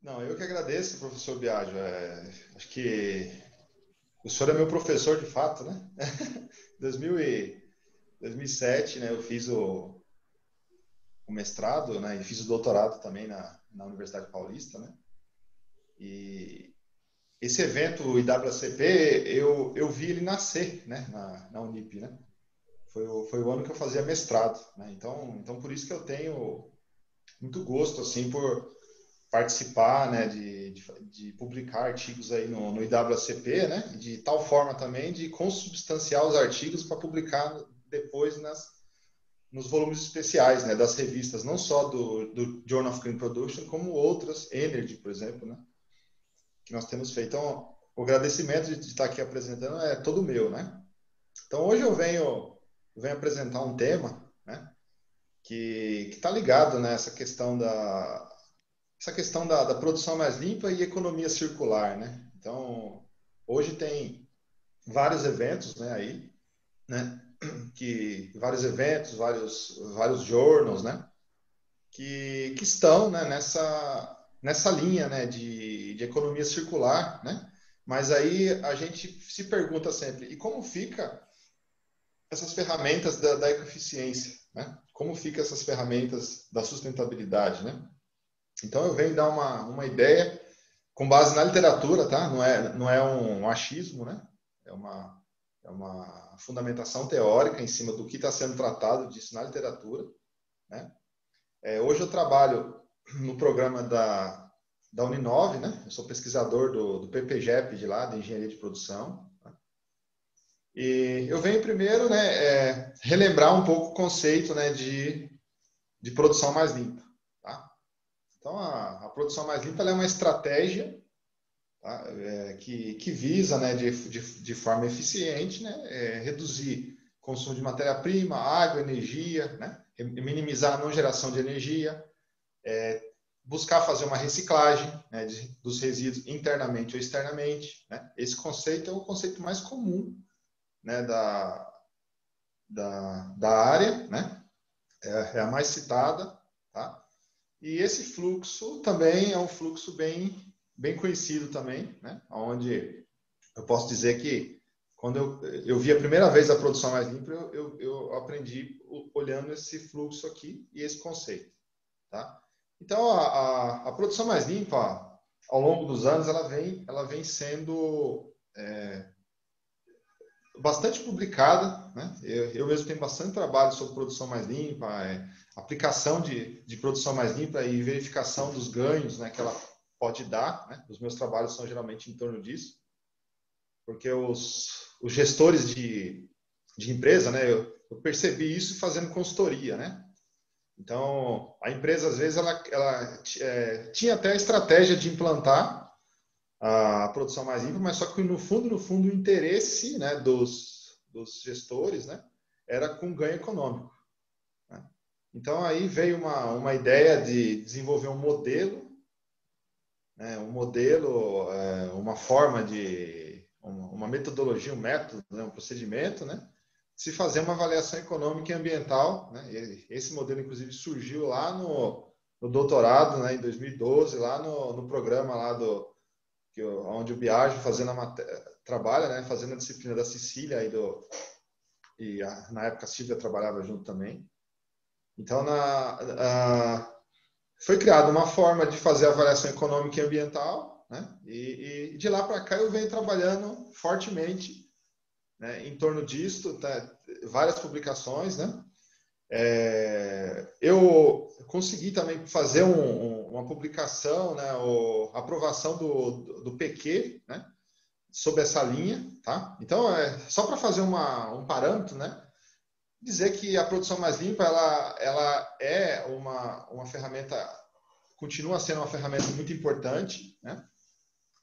Não, eu que agradeço, professor Biagio. Acho que o senhor é meu professor de fato, né? 2000 e 2007, né? Eu fiz o mestrado, né? E fiz o doutorado também na Universidade Paulista, né? E esse evento, o IWCP, eu vi ele nascer, né? Na Unip, né? Foi o ano que eu fazia mestrado, né? Então por isso que eu tenho muito gosto, assim, por participar, né, de publicar artigos aí no IWCP, né, de tal forma também de consubstanciar os artigos para publicar depois nos volumes especiais, né, das revistas, não só do Journal of Green Production, como outras, Energy, por exemplo, né, que nós temos feito. Então, o agradecimento de estar aqui apresentando é todo meu, né. Então, hoje eu venho apresentar um tema, né, que está ligado nessa questão da produção mais limpa e economia circular, né? Então, hoje tem vários eventos, né, aí, né, vários eventos, vários journals, né, que estão, né, nessa linha, né, de economia circular, né? Mas aí a gente se pergunta sempre, e como fica essas ferramentas da ecoeficiência, né? Como fica essas ferramentas da sustentabilidade, né? Então eu venho dar uma ideia com base na literatura, tá? Não é um achismo, né? É uma fundamentação teórica em cima do que está sendo tratado disso na literatura, né? Hoje eu trabalho no programa da Uninove, né? Eu sou pesquisador do PPGEP de lá, de Engenharia de Produção. Tá? E eu venho primeiro, né, relembrar um pouco o conceito, né, de produção mais limpa. Tá? Então, a produção mais limpa ela é uma estratégia, tá? Que visa, né, de forma eficiente, né, reduzir consumo de matéria-prima, água, energia, né, minimizar a não geração de energia, buscar fazer uma reciclagem, né, dos resíduos internamente ou externamente. Né? Esse conceito é o conceito mais comum, né, da área, né? É a mais citada. Tá? E esse fluxo também é um fluxo bem conhecido também, né? Onde eu posso dizer que quando eu vi a primeira vez a produção mais limpa, eu aprendi olhando esse fluxo aqui e esse conceito. Tá? Então, a produção mais limpa, ao longo dos anos, ela vem sendo bastante publicada, né? Eu mesmo tenho bastante trabalho sobre produção mais limpa, aplicação de produção mais limpa e verificação dos ganhos, né, que ela pode dar. Né? Os meus trabalhos são geralmente em torno disso, porque os gestores de empresa, né, eu percebi isso fazendo consultoria, né? Então, a empresa, às vezes, ela tinha até a estratégia de implantar a produção mais limpa, mas só que no fundo, o interesse, né, dos gestores, né, era com ganho econômico. Né? Então, aí veio uma ideia de desenvolver um modelo, né, uma forma uma metodologia, um método, né, um procedimento, né, se fazer uma avaliação econômica e ambiental. Né? E esse modelo, inclusive, surgiu lá no doutorado, né, em 2012, lá no programa lá onde o Biagio trabalha, né, fazendo a disciplina da Sicília na época a Silvia trabalhava junto também. Então, foi criada uma forma de fazer avaliação econômica e ambiental, né, e de lá para cá eu venho trabalhando fortemente, né, em torno disso, tá, várias publicações, né. Eu consegui também fazer uma publicação, né, a aprovação do PQ, né, sobre essa linha. Tá? Então, só para fazer um parâmetro, né, dizer que a produção mais limpa ela é uma ferramenta, continua sendo uma ferramenta muito importante, né,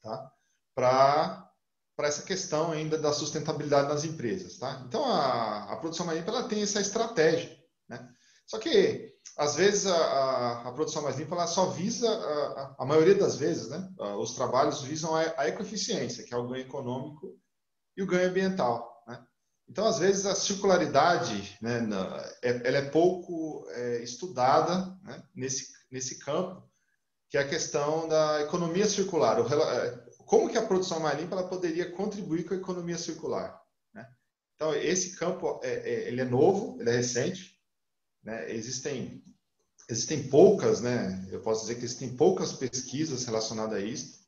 tá? Para essa questão ainda da sustentabilidade das empresas. Tá? Então, a produção mais limpa ela tem essa estratégia. Né? Só que, às vezes, a produção mais limpa ela só visa, a maioria das vezes, né, os trabalhos visam a ecoeficiência, que é o ganho econômico e o ganho ambiental. Né? Então, às vezes, a circularidade, né, ela é pouco estudada, né, nesse campo, que é a questão da economia circular. Como que a produção mais limpa ela poderia contribuir com a economia circular, né? Então, esse campo ele é novo, ele é recente, né? Existem poucas, né? Eu posso dizer que existem poucas pesquisas relacionadas a isso,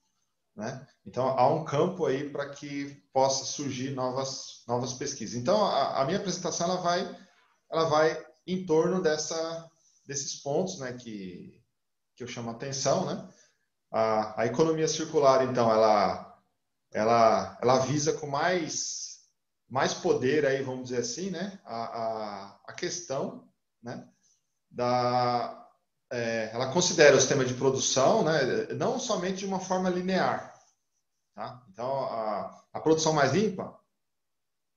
né? Então, há um campo aí para que possa surgir novas pesquisas. Então, a minha apresentação ela vai em torno desses pontos, né? Que eu chamo a atenção, né? A economia circular, então, ela visa com mais poder aí, vamos dizer assim, né? A questão, né? Ela considera o sistema de produção, né? Não somente de uma forma linear, tá? Então, a produção mais limpa,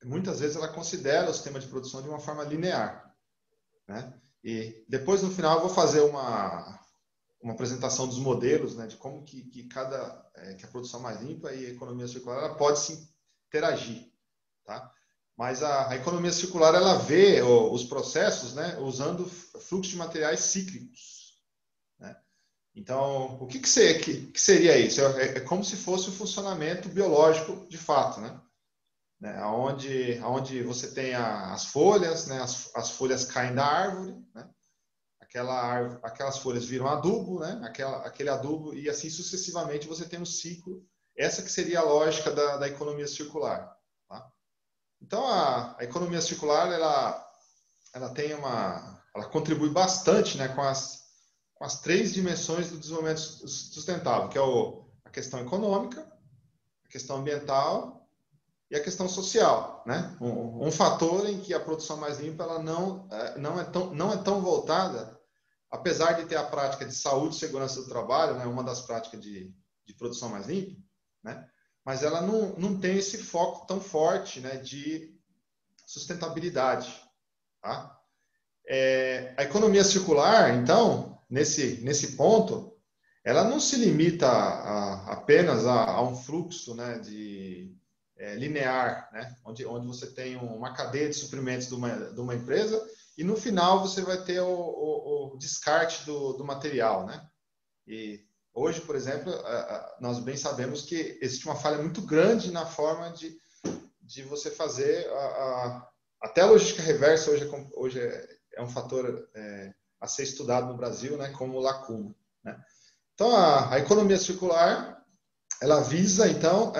muitas vezes ela considera o sistema de produção de uma forma linear, né? E depois, no final, eu vou fazer uma apresentação dos modelos, né, de como que a produção mais limpa e a economia circular ela pode se interagir, tá? Mas a economia circular ela vê os processos, né, usando fluxo de materiais cíclicos, né? Então, o que seria isso? É como se fosse o funcionamento biológico de fato, né? Onde você tem as folhas, né, as folhas caem da árvore, né? Aquelas folhas viram adubo, né? Aquele adubo, e assim sucessivamente você tem um ciclo. Essa que seria a lógica da economia circular, tá? Então, a economia circular, ela contribui bastante, né, com as três dimensões do desenvolvimento sustentável, que é a questão econômica, a questão ambiental e a questão social, né? Um fator em que a produção mais limpa ela não é tão voltada, apesar de ter a prática de saúde e segurança do trabalho, né, uma das práticas de produção mais limpa, né, mas ela não tem esse foco tão forte, né, de sustentabilidade, tá? A economia circular, então, nesse ponto, ela não se limita apenas a um fluxo, né, linear, né, onde você tem uma cadeia de suprimentos de uma empresa e no final você vai ter o descarte do material, né? E hoje, por exemplo, nós bem sabemos que existe uma falha muito grande na forma de você fazer até a logística reversa hoje é um fator a ser estudado no Brasil, né, como lacuna, né? Então, a economia circular, ela visa, então,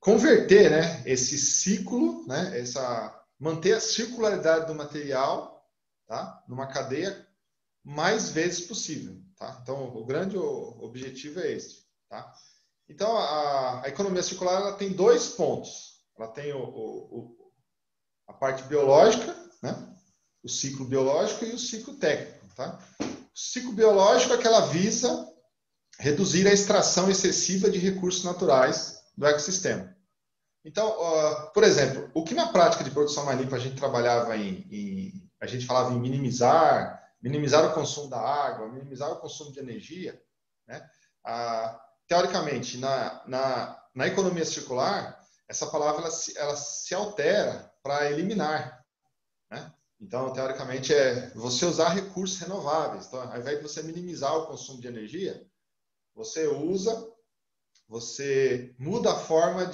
converter, né, esse ciclo, né, manter a circularidade do material, tá, numa cadeia mais vezes possível, tá? Então, o grande objetivo é esse, tá? Então, a economia circular ela tem dois pontos. Ela tem a parte biológica, né, o ciclo biológico e o ciclo técnico, tá? O ciclo biológico é que ela visa reduzir a extração excessiva de recursos naturais do ecossistema. Então, por exemplo, o que na prática de produção mais limpa a gente trabalhava a gente falava em minimizar o consumo da água, minimizar o consumo de energia, né? Teoricamente, na economia circular, essa palavra ela se altera para eliminar, né? Então, teoricamente, é você usar recursos renováveis. Então, ao invés de você minimizar o consumo de energia, você muda a forma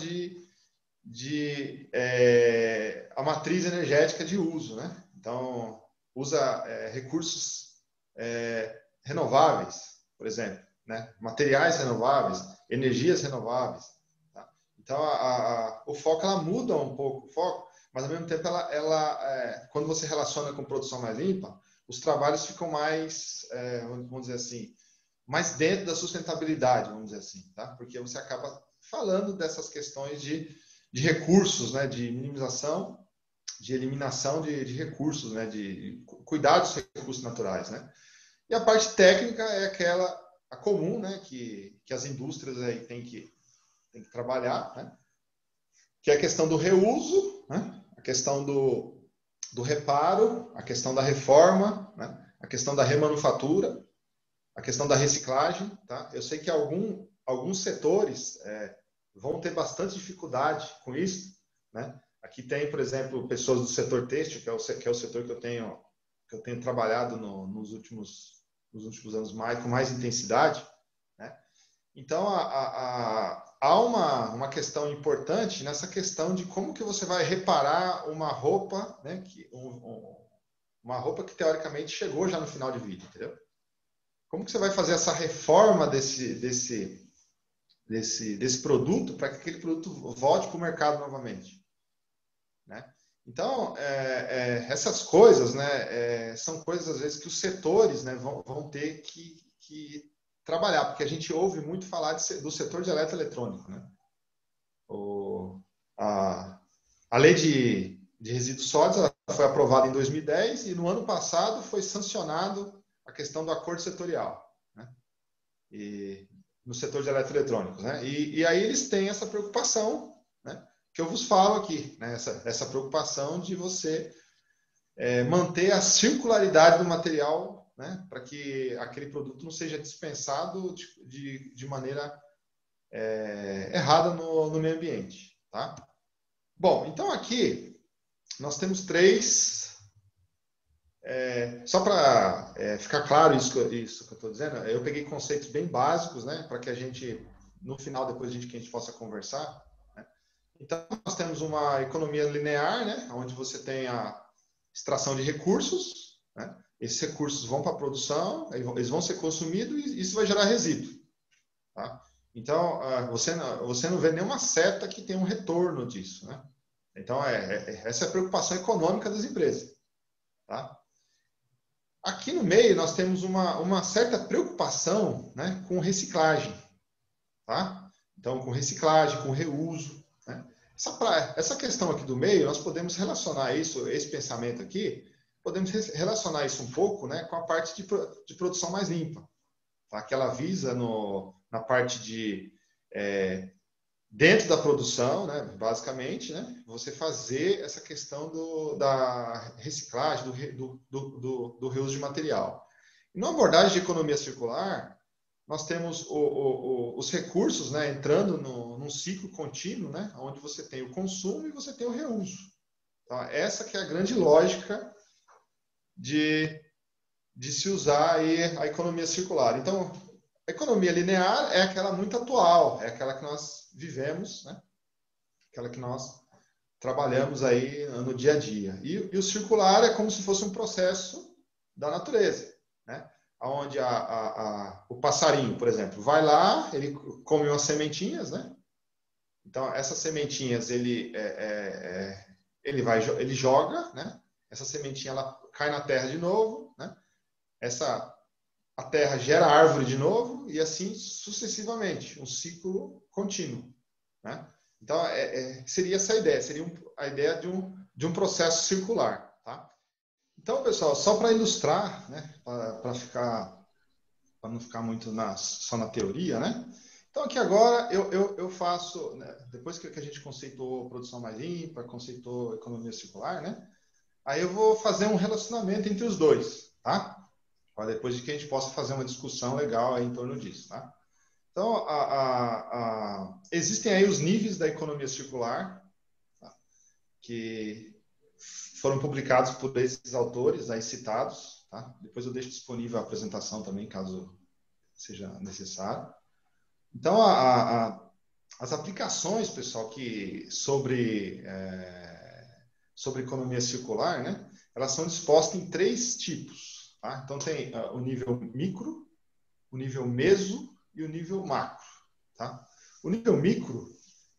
a matriz energética de uso, né? Então, usa recursos renováveis, por exemplo, né? Materiais renováveis, energias renováveis, tá? Então, o foco ela muda um pouco o foco, mas ao mesmo tempo quando você relaciona com produção mais limpa, os trabalhos ficam mais, vamos dizer assim, mais dentro da sustentabilidade, vamos dizer assim, tá? Porque você acaba falando dessas questões de recursos, né, de minimização, de eliminação de recursos, né, de cuidar dos recursos naturais, né? E a parte técnica é a comum, né, que as indústrias aí têm que trabalhar, né? Que é a questão do reuso, né? A questão do reparo, a questão da reforma, né? A questão da remanufatura, a questão da reciclagem, tá? Eu sei que alguns setores vão ter bastante dificuldade com isso, né? Aqui tem, por exemplo, pessoas do setor têxtil, que é o setor que eu tenho trabalhado nos últimos nos últimos anos com mais intensidade, né? Então, há uma questão importante nessa questão de como que você vai reparar uma roupa, né, uma roupa que teoricamente chegou já no final de vida, entendeu? Como que você vai fazer essa reforma desse produto para que aquele produto volte para o mercado novamente, né? Então, essas coisas, né, são coisas, às vezes, que os setores, né, vão ter que trabalhar, porque a gente ouve muito falar do setor de eletroeletrônico, né? A lei de resíduos sólidos ela foi aprovada em 2010 e no ano passado foi sancionado a questão do acordo setorial, né? E no setor de eletroeletrônicos, né? E aí eles têm essa preocupação, né, que eu vos falo aqui, né? Essa preocupação de você manter a circularidade do material, né, para que aquele produto não seja dispensado de maneira errada no meio ambiente, tá? Bom, então aqui nós temos três. Só para ficar claro isso que eu estou dizendo, eu peguei conceitos bem básicos, né, para que a gente, no final, depois que a gente possa conversar, né? Então, nós temos uma economia linear, né, onde você tem a extração de recursos, né? Esses recursos vão para a produção, eles vão ser consumidos e isso vai gerar resíduo, tá? Então, você não vê nenhuma seta que tenha um retorno disso, né? Então, essa é a preocupação econômica das empresas, tá? Aqui no meio, nós temos uma certa preocupação, né, com reciclagem, tá? Então, com reciclagem, com reuso, né? Essa questão aqui do meio, nós podemos relacionar isso, esse pensamento aqui, podemos relacionar isso um pouco, né, com a parte de produção mais limpa, tá? Que ela visa na parte de dentro da produção, né, basicamente, né, você fazer essa questão da reciclagem, do reuso de material. E na abordagem de economia circular, nós temos os recursos, né, entrando num ciclo contínuo, né, onde você tem o consumo e você tem o reuso. Então, essa que é a grande lógica de se usar aí a economia circular. Então, a economia linear é aquela muito atual, é aquela que nós vivemos, né? Aquela que nós trabalhamos aí no dia a dia. E o circular é como se fosse um processo da natureza, né? Onde o passarinho, por exemplo, vai lá, ele come umas sementinhas, né? Então, essas sementinhas ele joga, né? Essa sementinha ela cai na terra de novo, né? A terra gera árvore de novo e assim sucessivamente, um ciclo contínuo, né? Então, seria essa a ideia, seria a ideia de um processo circular, tá? Então, pessoal, só para ilustrar, né, para não ficar muito só na teoria, né? Então, aqui agora eu faço, né, depois que a gente conceitou produção mais limpa, conceitou economia circular, né? Aí eu vou fazer um relacionamento entre os dois, tá? Para depois de que a gente possa fazer uma discussão legal aí em torno disso, tá? Então, existem aí os níveis da economia circular, tá, que foram publicados por esses autores aí citados, tá? Depois eu deixo disponível a apresentação também, caso seja necessário. Então, as aplicações, pessoal, sobre economia circular, né? Elas são dispostas em três tipos, tá? Então, tem o nível micro, o nível meso e o nível macro, tá? O nível micro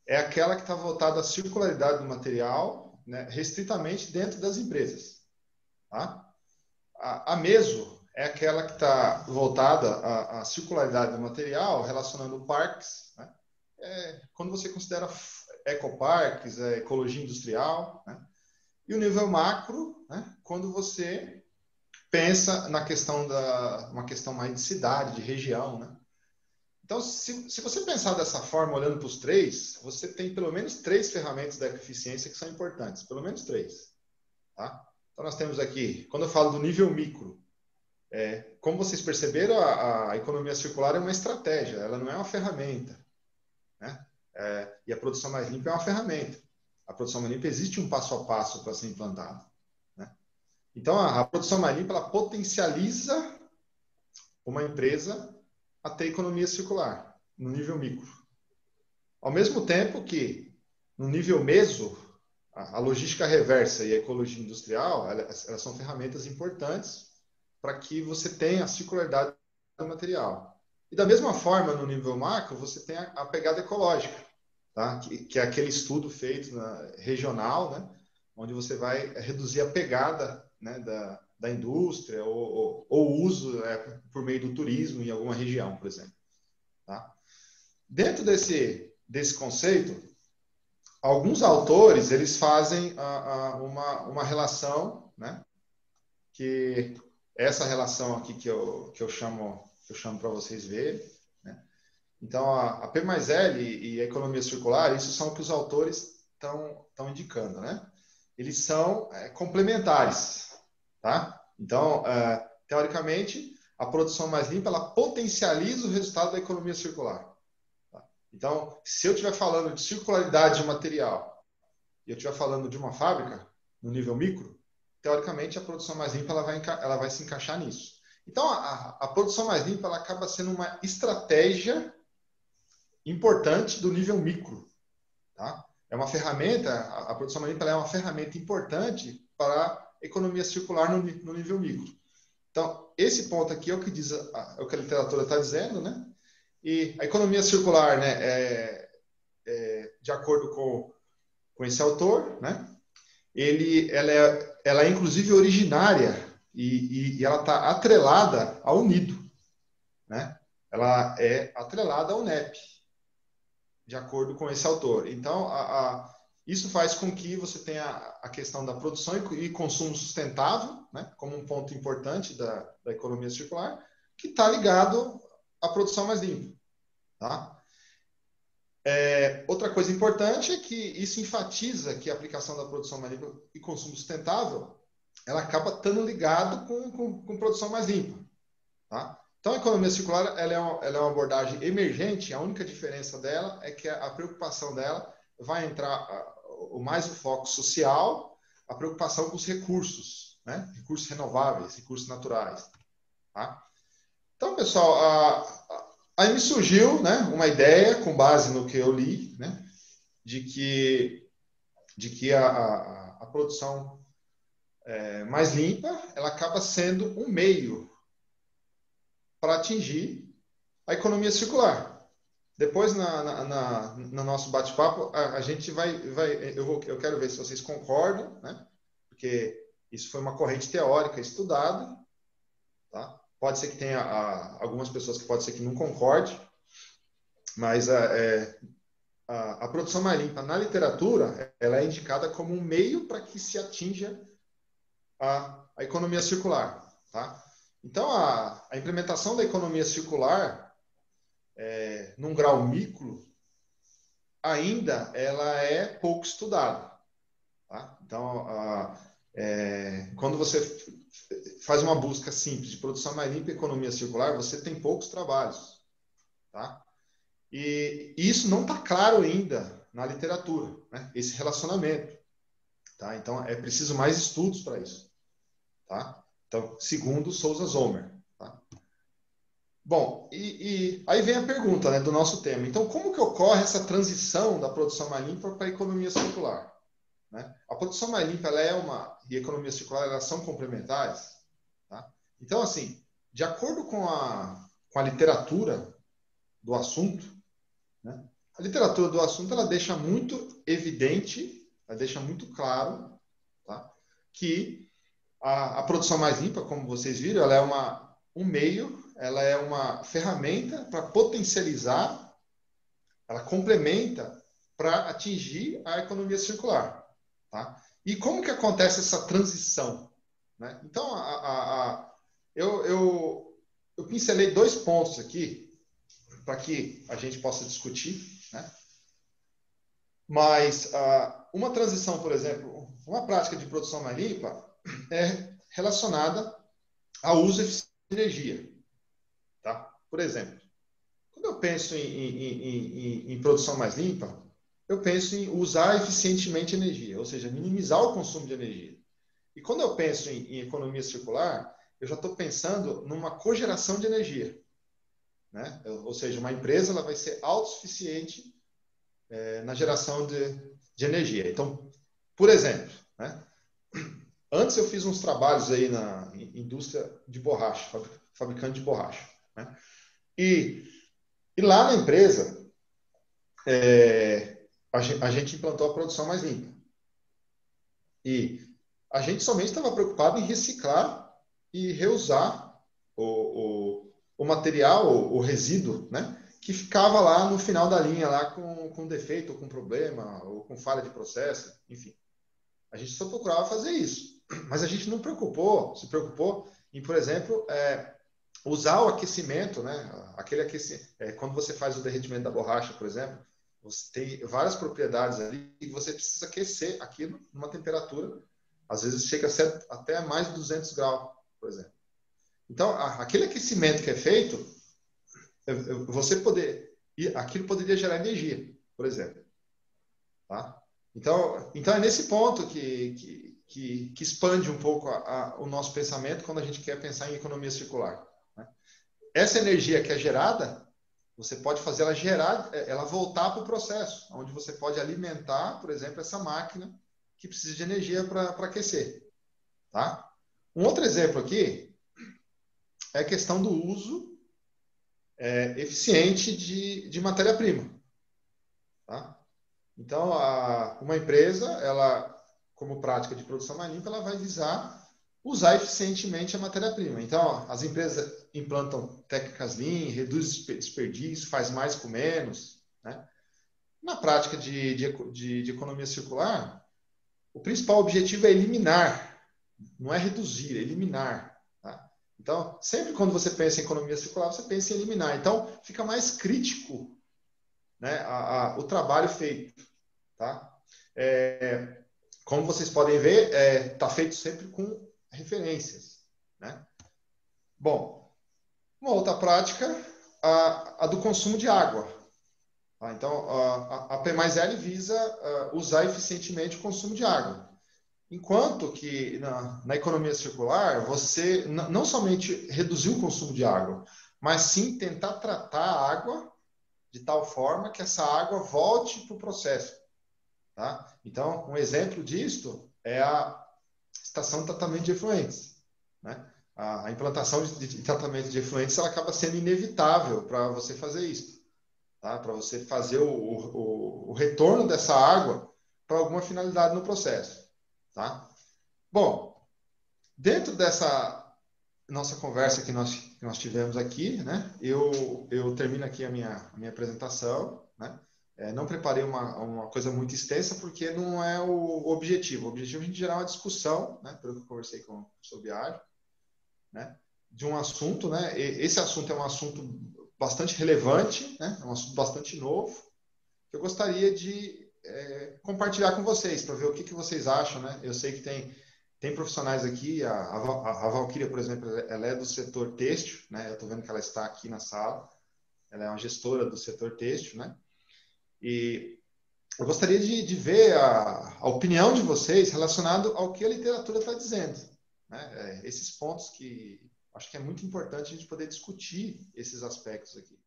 é aquela que está voltada à circularidade do material, né, restritamente dentro das empresas, tá? A meso é aquela que está voltada à circularidade do material, relacionando parques, né? Quando você considera ecoparques, ecologia industrial, né? E o nível macro, né, quando você pensa na questão uma questão mais de cidade, de região, né? Então, se você pensar dessa forma, olhando para os três, você tem pelo menos três ferramentas da eficiência que são importantes, pelo menos três, tá? Então, nós temos aqui, quando eu falo do nível micro, como vocês perceberam, a economia circular é uma estratégia, ela não é uma ferramenta, né? E a produção mais limpa é uma ferramenta. A produção mais limpa existe um passo a passo para ser implantada, né? Então, a produção mais limpa ela potencializa uma empresa a ter economia circular, no nível micro. Ao mesmo tempo que, no nível meso, a logística reversa e a ecologia industrial, elas são ferramentas importantes para que você tenha a circularidade do material. E da mesma forma, no nível macro, você tem a pegada ecológica, tá? Que é aquele estudo feito regional, né? Onde você vai reduzir a pegada, né, da indústria ou o uso por meio do turismo em alguma região, por exemplo. Tá? Dentro desse conceito, alguns autores eles fazem uma relação, né, que essa relação aqui que eu chamo para vocês verem, né? Então, a P mais L e a economia circular, isso são o que os autores estão indicando, né? Eles são complementares, tá? Então, teoricamente, a produção mais limpa, ela potencializa o resultado da economia circular. Tá? Então, se eu estiver falando de circularidade de material e eu estiver falando de uma fábrica, no nível micro, teoricamente, a produção mais limpa ela vai se encaixar nisso. Então, a produção mais limpa ela acaba sendo uma estratégia importante do nível micro. Tá? É uma ferramenta, a produção mais limpa é uma ferramenta importante para a economia circular no nível micro. Então, esse ponto aqui é o que diz é o que a literatura está dizendo, né? E a economia circular, né, de acordo com esse autor, né? Ela é inclusive originária e ela está atrelada ao UNIDO, né? Ela é atrelada ao NEP, de acordo com esse autor. Então, isso faz com que você tenha a questão da produção e consumo sustentável, né, como um ponto importante da economia circular, que está ligado à produção mais limpa. Tá? Outra coisa importante é que isso enfatiza que a aplicação da produção mais limpa e consumo sustentável ela acaba estando ligado com produção mais limpa. Tá? Então, a economia circular ela é uma abordagem emergente. A única diferença dela é que a preocupação dela vai entrar mais o foco social, a preocupação com os recursos, né? Recursos renováveis, recursos naturais. Tá? Então, pessoal, aí me surgiu, né, uma ideia com base no que eu li, né, de que a produção mais limpa ela acaba sendo um meio para atingir a economia circular. Depois, no nosso bate-papo, a gente eu quero ver se vocês concordam, né? Porque isso foi uma corrente teórica estudada, tá? Pode ser que tenha algumas pessoas que pode ser que não concorde, mas a produção mais limpa na literatura ela é indicada como um meio para que se atinja a economia circular, tá? Então, a implementação da economia circular num grau micro, ainda ela é pouco estudada. Tá? Então, quando você faz uma busca simples de produção mais limpa e economia circular, você tem poucos trabalhos. Tá? E isso não está claro ainda na literatura, né? Esse relacionamento. Tá? Então, é preciso mais estudos para isso. Tá? Então, segundo Souza Zomer. Tá? Bom, e aí vem a pergunta, né, do nosso tema. Então, como que ocorre essa transição da produção mais limpa para a economia circular? Né? A produção mais limpa e a economia circular elas são complementares. Tá? Então, assim, de acordo com a literatura do assunto, né, a literatura do assunto ela deixa muito evidente, ela deixa muito claro, tá, que a produção mais limpa, como vocês viram, ela é um meio, ela é uma ferramenta para potencializar, ela complementa para atingir a economia circular. Tá? E como que acontece essa transição? Né? Então, eu pincelei 2 pontos aqui para que a gente possa discutir. Né? Mas uma transição, por exemplo, uma prática de produção mais limpa é relacionada ao uso eficiente de energia. Tá? Por exemplo, quando eu penso em produção mais limpa, eu penso em usar eficientemente energia, ou seja, minimizar o consumo de energia. E quando eu penso em economia circular, eu já estou pensando numa cogeração de energia, né? Ou seja, uma empresa ela vai ser autossuficiente na geração de energia. Então, por exemplo, né? Antes eu fiz uns trabalhos aí na indústria de borracha, fabricante de borracha, né? E lá na empresa, a gente implantou a produção mais limpa. E a gente somente estava preocupado em reciclar e reusar o material, o resíduo, né? Que ficava lá no final da linha, lá com defeito, ou com problema, ou com falha de processo, enfim. A gente só procurava fazer isso. Mas a gente não se preocupou em, por exemplo, usar o aquecimento, né? Quando você faz o derretimento da borracha, por exemplo, você tem várias propriedades ali e você precisa aquecer aquilo numa temperatura, às vezes chega a ser até mais de 200 graus, por exemplo. Então, aquele aquecimento que é feito, aquilo poderia gerar energia, por exemplo. Tá? Então é nesse ponto que expande um pouco o nosso pensamento quando a gente quer pensar em economia circular. Né? Essa energia que é gerada, você pode fazer ela voltar para o processo, onde você pode alimentar, por exemplo, essa máquina que precisa de energia para aquecer. Tá? Um outro exemplo aqui é a questão do uso eficiente de matéria-prima. Tá? Então, uma empresa, ela, como prática de produção mais limpa, ela vai visar usar eficientemente a matéria-prima. Então, as empresas implantam técnicas Lean, reduz desperdício, faz mais com menos. Né? Na prática de economia circular, o principal objetivo é eliminar, não é reduzir, é eliminar. Tá? Então, sempre quando você pensa em economia circular, você pensa em eliminar. Então, fica mais crítico, né, o trabalho feito. Tá? Como vocês podem ver, está feito sempre com referências. Né? Bom, uma outra prática, a do consumo de água. Tá? Então, a P mais L visa usar eficientemente o consumo de água. Enquanto que na economia circular, você não somente reduzir o consumo de água, mas sim tentar tratar a água de tal forma que essa água volte para o processo. Tá? Então, um exemplo disto é a estação de tratamento de efluentes. Né? A implantação de tratamento de efluentes ela acaba sendo inevitável para você fazer isso. Tá? Para você fazer o retorno dessa água para alguma finalidade no processo. Tá? Bom, dentro dessa nossa conversa que nós tivemos aqui, né, eu termino aqui a minha apresentação. Né? Não preparei uma coisa muito extensa, porque não é o objetivo. O objetivo é a gente gerar uma discussão, né, pelo que eu conversei com o professor Biagio, né, de um assunto. Né, esse assunto é um assunto bastante relevante, né, é um assunto bastante novo, que eu gostaria de compartilhar com vocês, para ver o que vocês acham. Né? Eu sei que tem profissionais aqui, a Valquíria, por exemplo, ela é do setor têxtil, né? Eu estou vendo que ela está aqui na sala, ela é uma gestora do setor têxtil, né? E eu gostaria de ver a opinião de vocês relacionado ao que a literatura está dizendo. Né? Esses pontos que acho que é muito importante a gente poder discutir esses aspectos aqui.